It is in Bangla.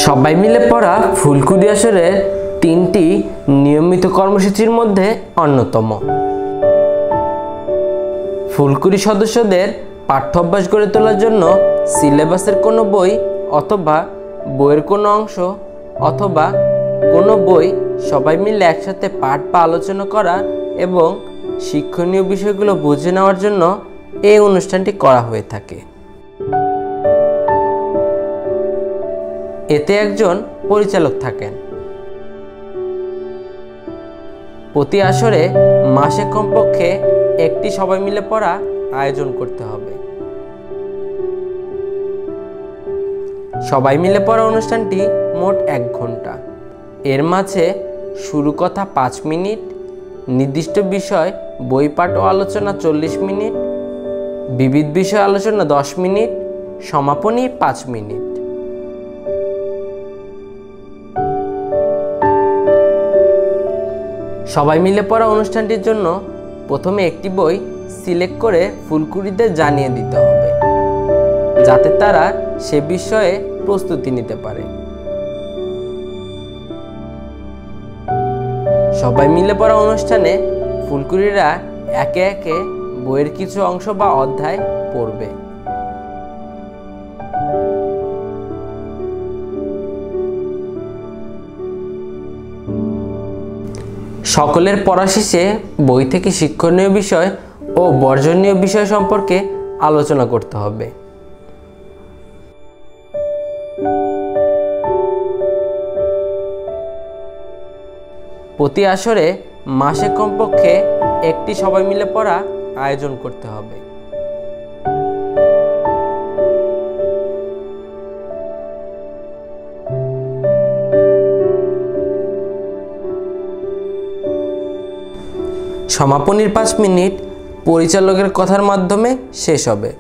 সবাই মিলে পড়া ফুলকুড়ি আসরের 3টি নিয়মিত কর্মসূচির মধ্যে অন্যতম। ফুলকুড়ি সদস্যদের পাঠ্য অভ্যাস গড়ে তোলার জন্য সিলেবাসের কোনো বই অথবা বইয়ের কোনো অংশ অথবা কোনো বই সবাই মিলে একসাথে পাঠ বা আলোচনা করা এবং শিক্ষণীয় বিষয়গুলো বুঝে নেওয়ার জন্য এই অনুষ্ঠানটি করা হয়ে থাকে। এতে একজন পরিচালক থাকেন। প্রতি আসরে মাসে কমপক্ষে একটি সবাই মিলে পড়া আয়োজন করতে হবে। সবাই মিলে পড়া অনুষ্ঠানটি মোট 1 ঘন্টা। এর মাঝে শুরু কথা 5 মিনিট, নির্দিষ্ট বিষয় বই পাঠ ও আলোচনা 40 মিনিট, বিবিধ বিষয় আলোচনা 10 মিনিট, সমাপনী 5 মিনিট। সবাই মিলে পড়া অনুষ্ঠানটির জন্য প্রথমে একটি বই সিলেক্ট করে ফুলকুড়িদের জানিয়ে দিতে হবে, যাতে তারা সে বিষয়ে প্রস্তুতি নিতে পারে। সবাই মিলে পড়া অনুষ্ঠানে ফুলকুড়িরা একে একে বইয়ের কিছু অংশ বা অধ্যায় পড়বে। সকলের পড়া শেষে বই থেকে শিক্ষণীয় বিষয় ও বর্জনীয় বিষয় সম্পর্কে আলোচনা করতে হবে। প্রতি আসরে মাসে কমপক্ষে একটি সবাই মিলে পড়া আয়োজন করতে হবে। সমাপনীর 5 মিনিট পরিচালকের কথার মাধ্যমে শেষ হবে।